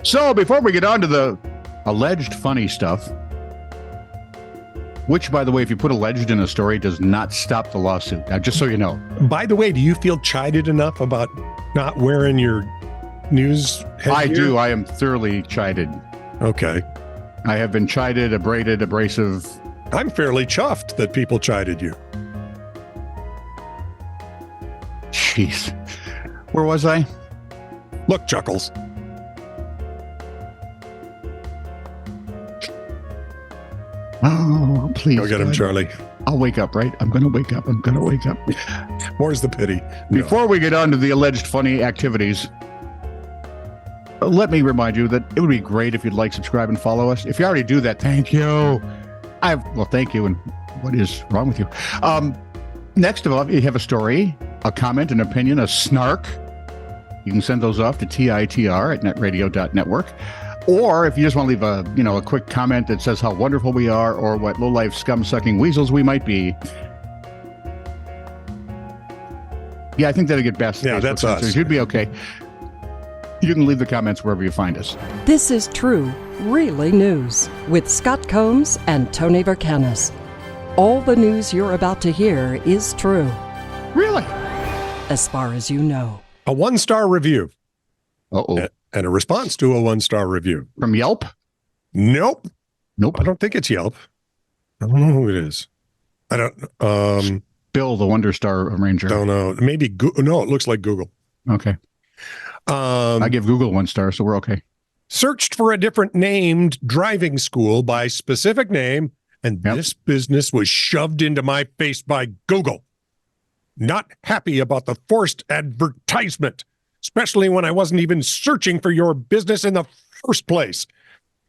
So before we get on to the alleged funny stuff, which, by the way, if you put alleged in a story, does not stop the lawsuit. Now, just so you know. By the way, do you feel chided enough about not wearing your news headgear? I do. I am thoroughly chided. Okay. I have been chided, abraded, abrasive. I'm fairly chuffed that people chided you. Jeez. Where was I? Look, Chuckles. Oh, please. Go get him, Charlie. I'll wake up, right? I'm going to wake up. More's the pity. Before we get on to the alleged funny activities, let me remind you that it would be great if you'd like, subscribe, and follow us. If you already do that, thank you. Thank you. And what is wrong with you? Next of all, if you have a story, a comment, an opinion, a snark, you can send those off to TITR@netradio.network. Or if you just want to leave a quick comment that says how wonderful we are or what low-life scum-sucking weasels we might be. Yeah, I think that'll get best. Yeah, that's us. You'd be okay. You can leave the comments wherever you find us. This is True, Really News with Scott Combs and Tony Vercanis. All the news you're about to hear is true. Really? As far as you know. A 1-star review. Uh-oh. And a response to a 1-star review. From Yelp? Nope. I don't think it's Yelp. I don't know who it is. I don't. Bill, the Wonder Star Ranger. Don't know. Maybe no. It looks like Google. Okay. I give Google 1 star, so we're okay. Searched for a different named driving school by specific name, and this business was shoved into my face by Google. Not happy about the forced advertisement, especially when I wasn't even searching for your business in the first place.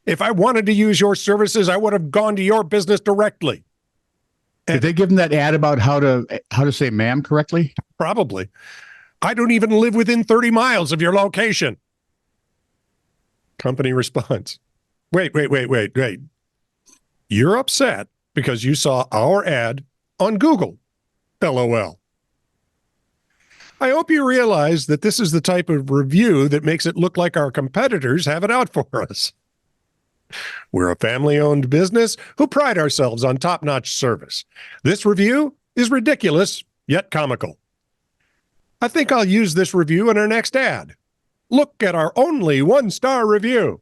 If I wanted to use your services, I would have gone to your business directly. Did they give them that ad about how to say ma'am correctly? Probably. I don't even live within 30 miles of your location. Company response. Wait. You're upset because you saw our ad on Google. LOL. I hope you realize that this is the type of review that makes it look like our competitors have it out for us. We're a family-owned business who pride ourselves on top-notch service. This review is ridiculous, yet comical. I think I'll use this review in our next ad. Look at our only 1-star review.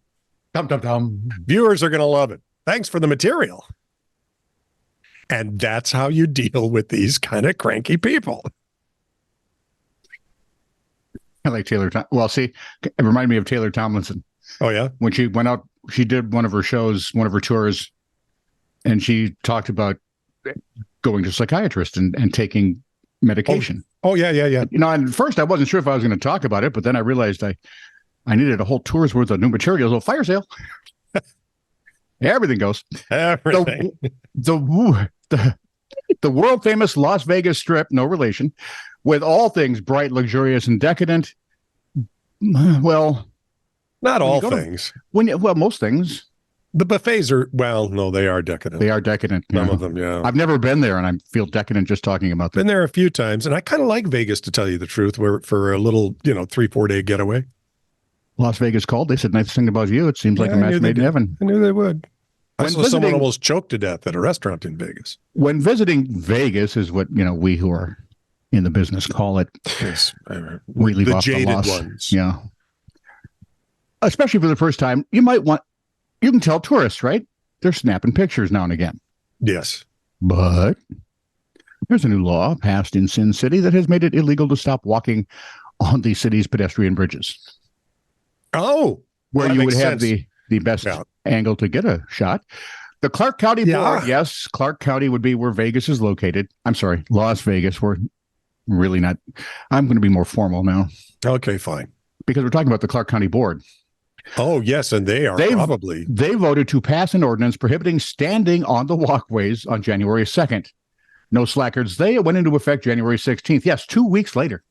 Dum, dum, dum. Viewers are going to love it. Thanks for the material. And that's how you deal with these kind of cranky people. I like Taylor. Well, see, it reminded me of Taylor Tomlinson. Oh, yeah? When she went out, she did one of her shows, one of her tours, and she talked about going to a psychiatrist and taking medication. Oh, yeah. And at first I wasn't sure if I was going to talk about it, but then I realized I needed a whole tour's worth of new materials. Oh, fire sale. Everything goes. Everything. The world famous Las Vegas Strip, no relation, with all things bright, luxurious, and decadent. Well, not all things. Most things. The buffets are, no, they are decadent. They are decadent. Some of them, yeah. I've never been there, and I feel decadent just talking about them. Been there a few times, and I kind of like Vegas, to tell you the truth, where for a little, 3-4 day getaway. Las Vegas called. They said nice thing about you. It seems like a match made in heaven. I knew they would. I saw someone visiting- almost choked to death at a restaurant in Vegas. When visiting Vegas is what, we who are in the business call it. Yes. We leave the off jaded the loss. ones. Yeah. Especially for the first time, you can tell tourists, right? They're snapping pictures now and again. Yes. But there's a new law passed in Sin City that has made it illegal to stop walking on the city's pedestrian bridges. Oh. Where you would have the best angle to get a shot. The Clark County Board, yes, Clark County would be where Vegas is located. I'm sorry, Las Vegas. We're really not. I'm going to be more formal now. Okay, fine. Because we're talking about the Clark County Board. Oh, yes, and they voted to pass an ordinance prohibiting standing on the walkways on January 2nd. No slackers. They went into effect January 16th. Yes, 2 weeks later.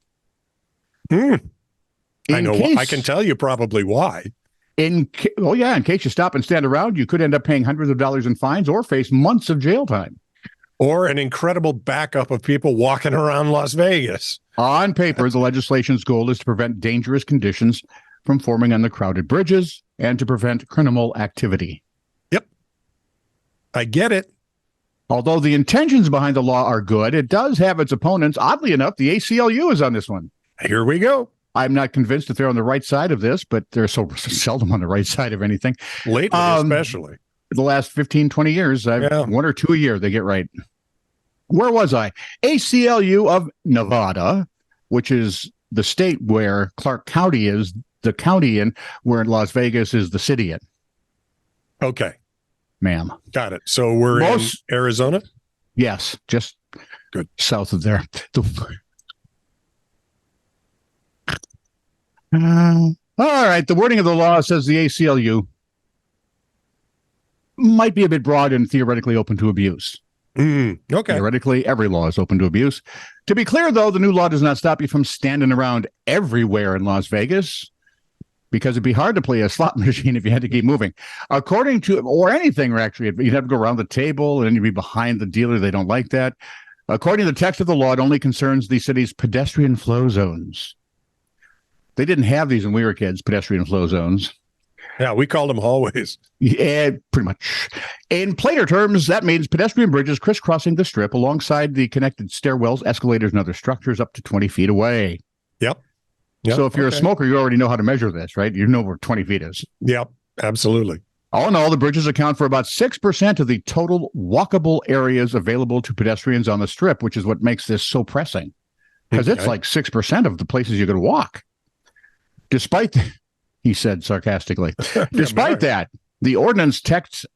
I know. I can tell you probably why. In case you stop and stand around, you could end up paying hundreds of dollars in fines or face months of jail time. Or an incredible backup of people walking around Las Vegas. On paper, the legislation's goal is to prevent dangerous conditions from forming on the crowded bridges and to prevent criminal activity. Yep. I get it. Although the intentions behind the law are good, it does have its opponents. Oddly enough, the ACLU is on this one. Here we go. I'm not convinced that they're on the right side of this, but they're so seldom on the right side of anything. Lately, especially. The last 15, 20 years, one or two a year they get right. Where was I? ACLU of Nevada, which is the state where Clark County is the county in, where Las Vegas is the city in. Okay. Ma'am. Got it. So we're in Arizona? Yes, just good south of there. All right. The wording of the law says the ACLU might be a bit broad and theoretically open to abuse. Okay. Theoretically, every law is open to abuse. To be clear, though, the new law does not stop you from standing around everywhere in Las Vegas, because it'd be hard to play a slot machine if you had to keep moving. According to, or anything, actually, you'd have to go around the table and then you'd be behind the dealer. They don't like that. According to the text of the law, it only concerns the city's pedestrian flow zones. They didn't have these when we were kids, pedestrian flow zones. Yeah, we called them hallways. Yeah, pretty much. In plainer terms, that means pedestrian bridges crisscrossing the strip alongside the connected stairwells, escalators, and other structures up to 20 feet away. Yep. So if you're a smoker, you already know how to measure this, right? You know where 20 feet is. Yep, absolutely. All in all, the bridges account for about 6% of the total walkable areas available to pedestrians on the strip, which is what makes this so pressing. Because it's like 6% of the places you could walk. Despite, he said sarcastically, despite that, the ordinance text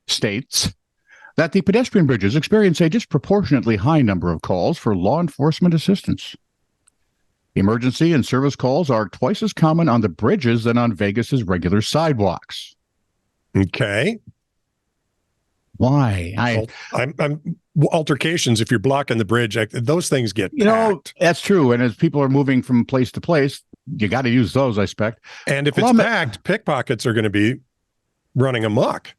states that the pedestrian bridges experience a disproportionately high number of calls for law enforcement assistance. Emergency and service calls are twice as common on the bridges than on Vegas's regular sidewalks. Okay. Why? I'm altercations. If you're blocking the bridge, those things get packed. That's true. And as people are moving from place to place, you got to use those, I expect. And if it's packed, pickpockets are going to be running amok.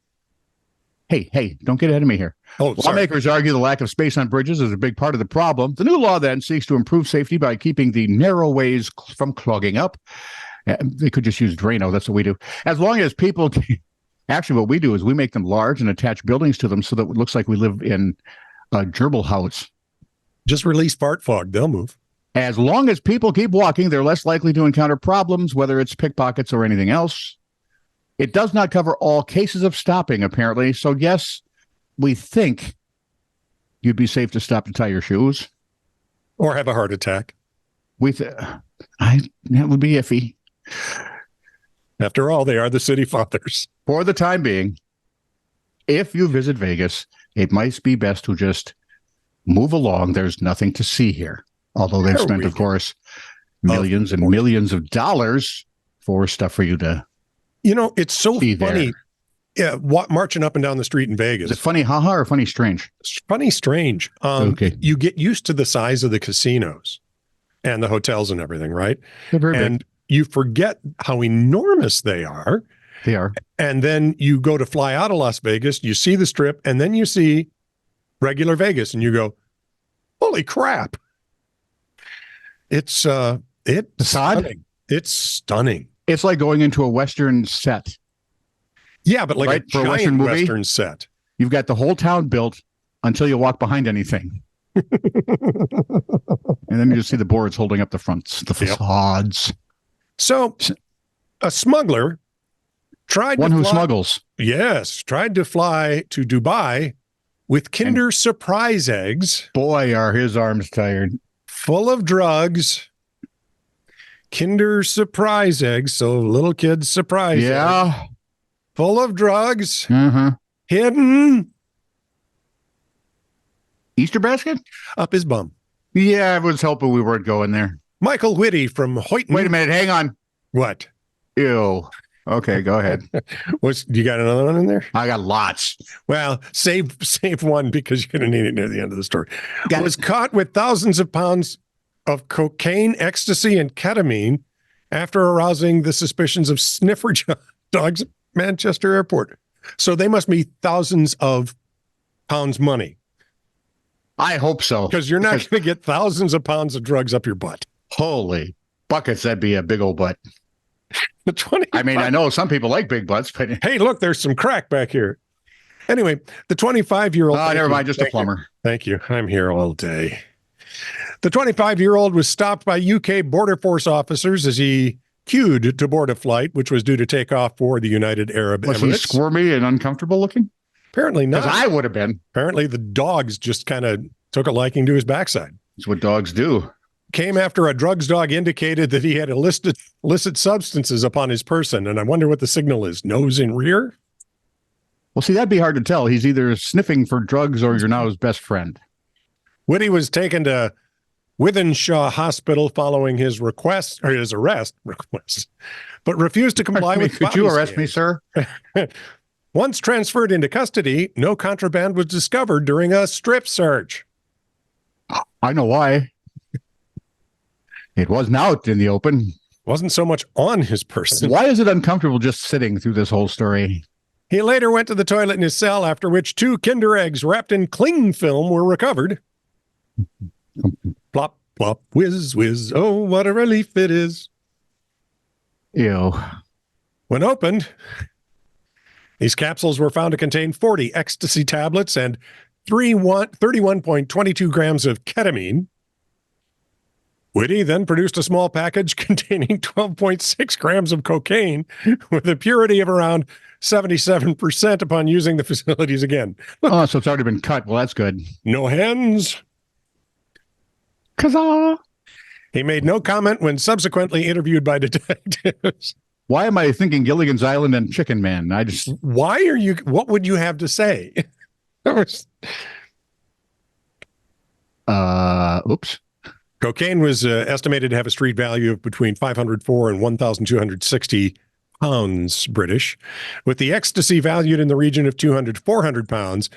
Hey, don't get ahead of me here. Lawmakers argue the lack of space on bridges is a big part of the problem. The new law then seeks to improve safety by keeping the narrow ways from clogging up. They could just use Drano. That's what we do. As long as people... Actually, what we do is we make them large and attach buildings to them so that it looks like we live in a gerbil house. Just release fart fog. They'll move. As long as people keep walking, they're less likely to encounter problems, whether it's pickpockets or anything else. It does not cover all cases of stopping, apparently. So, yes, we think you'd be safe to stop to tie your shoes. Or have a heart attack. That would be iffy. After all, they are the city fathers. For the time being, if you visit Vegas, it might be best to just move along. There's nothing to see here. Although they've spent, of course, millions and millions of dollars for stuff for you to it's so funny. Yeah, marching up and down the street in Vegas. Is it funny haha or funny strange? It's funny strange. Okay. You get used to the size of the casinos and the hotels and everything, right? And you forget how enormous they are. They are. And then you go to fly out of Las Vegas, you see the strip, and then you see regular Vegas, and you go, holy crap. It's stunning. It's stunning. It's like going into a Western set. Yeah, but like a giant Western set. You've got the whole town built until you walk behind anything. And then you just see the boards holding up the fronts, the facades. So a smuggler tried smuggles. Yes, tried to fly to Dubai with Kinder Surprise eggs. Boy, are his arms tired. Full of drugs. Kinder Surprise eggs, so little kids surprise eggs. Full of drugs. Hidden. Easter basket? Up his bum. Yeah, I was hoping we weren't going there. Michael Whitty from Hoyton. Wait a minute, hang on. What? Ew. Okay, go ahead. You got another one in there? I got lots. Well, save one because you're going to need it near the end of the story. Was caught with thousands of pounds of cocaine, ecstasy, and ketamine after arousing the suspicions of sniffer dogs at Manchester Airport. So they must be thousands of pounds money. I hope so. Because you're not going to get thousands of pounds of drugs up your butt. Holy buckets, that'd be a big old butt. The 25 I mean, I know some people like big butts, but Hey, look, there's some crack back here. Anyway, the 25-year-old. never mind, just a plumber. Thank you. I'm here all day. The 25-year-old was stopped by UK Border Force officers as he queued to board a flight, which was due to take off for the United Arab Was Emirates. he squirmy and uncomfortable looking? Apparently not. Because I would have been. Apparently the dogs just kind of took a liking to his backside. That's what dogs do. Came after a drugs dog indicated that he had illicit substances upon his person, and I wonder what the signal is. Nose in rear? Well, see, that'd be hard to tell. He's either sniffing for drugs or you're now his best friend. Whitty was taken to Withenshaw Hospital following his arrest request, but refused to comply with. Could you arrest me, sir? Once transferred into custody, no contraband was discovered during a strip search. I know why. It wasn't out in the open. Wasn't so much on his person. Why is it uncomfortable just sitting through this whole story? He later went to the toilet in his cell, after which 2 Kinder eggs wrapped in cling film were recovered. Plop, plop, whiz, whiz. Oh, what a relief it is. Ew. When opened, these capsules were found to contain 40 ecstasy tablets and 31.22 grams of ketamine. Whitty then produced a small package containing 12.6 grams of cocaine with a purity of around 77% upon using the facilities again. Oh, so it's already been cut. Well, that's good. No hands. Kazaa. He made no comment when subsequently interviewed by detectives. Why am I thinking Gilligan's Island and Chicken Man? What would you have to say? Oops. Cocaine was estimated to have a street value of between 504 and 1,260 pounds British, with the ecstasy valued in the region of 200 to 400 pounds.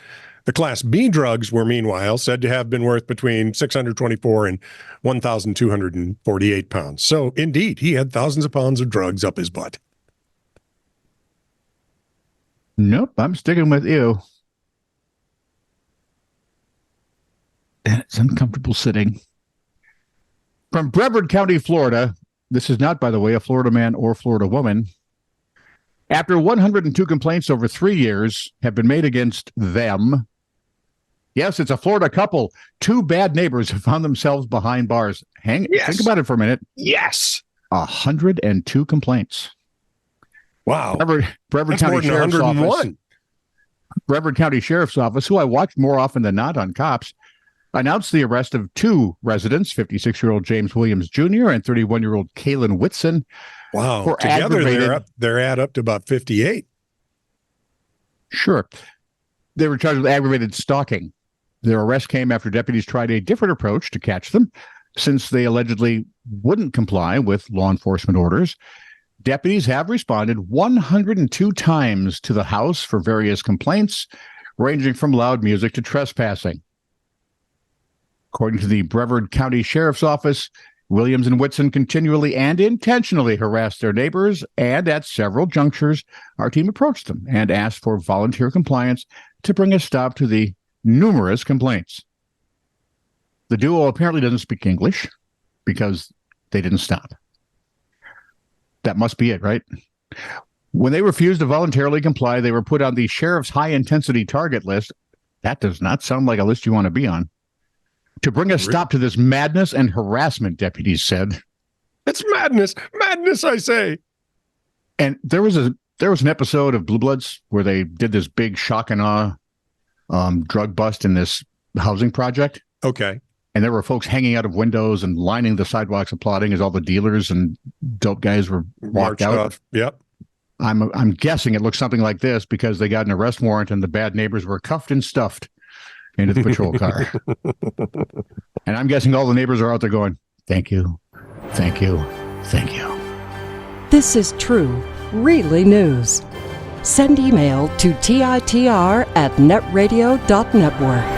The Class B drugs were meanwhile said to have been worth between 624 and 1,248 pounds. So indeed, he had thousands of pounds of drugs up his butt. Nope, I'm sticking with you. And it's uncomfortable sitting. From Brevard County, Florida, this is not, by the way, a Florida man or Florida woman. After 102 complaints over 3 years have been made against them, yes, it's a Florida couple. 2 bad neighbors have found themselves behind bars. Think about it for a minute. Yes. 102 complaints. Wow. Brevard County Sheriff's Office. Brevard County Sheriff's Office, who I watch more often than not on Cops, announced the arrest of 2 residents, 56-year-old James Williams Jr. and 31-year-old Kaylin Whitson. Wow. Together, they're up to about 58. Sure. They were charged with aggravated stalking. Their arrest came after deputies tried a different approach to catch them, since they allegedly wouldn't comply with law enforcement orders. Deputies have responded 102 times to the house for various complaints, ranging from loud music to trespassing. According to the Brevard County Sheriff's Office, Williams and Whitson continually and intentionally harassed their neighbors, and at several junctures, our team approached them and asked for volunteer compliance to bring a stop to the numerous complaints. The duo apparently doesn't speak English because they didn't stop. That must be it, right? When they refused to voluntarily comply, they were put on the sheriff's high-intensity target list. That does not sound like a list you want to be on. To bring a stop to this madness and harassment, deputies said. It's madness. Madness, I say. And there was an episode of Blue Bloods where they did this big shock and awe drug bust in this housing project. Okay. And there were folks hanging out of windows and lining the sidewalks applauding as all the dealers and dope guys were walked out. Off. Yep. I'm guessing it looks something like this because they got an arrest warrant and the bad neighbors were cuffed and stuffed into the patrol car. And I'm guessing all the neighbors are out there going, thank you, thank you, thank you. This is true, really news. Send email to TITR@netradio.network.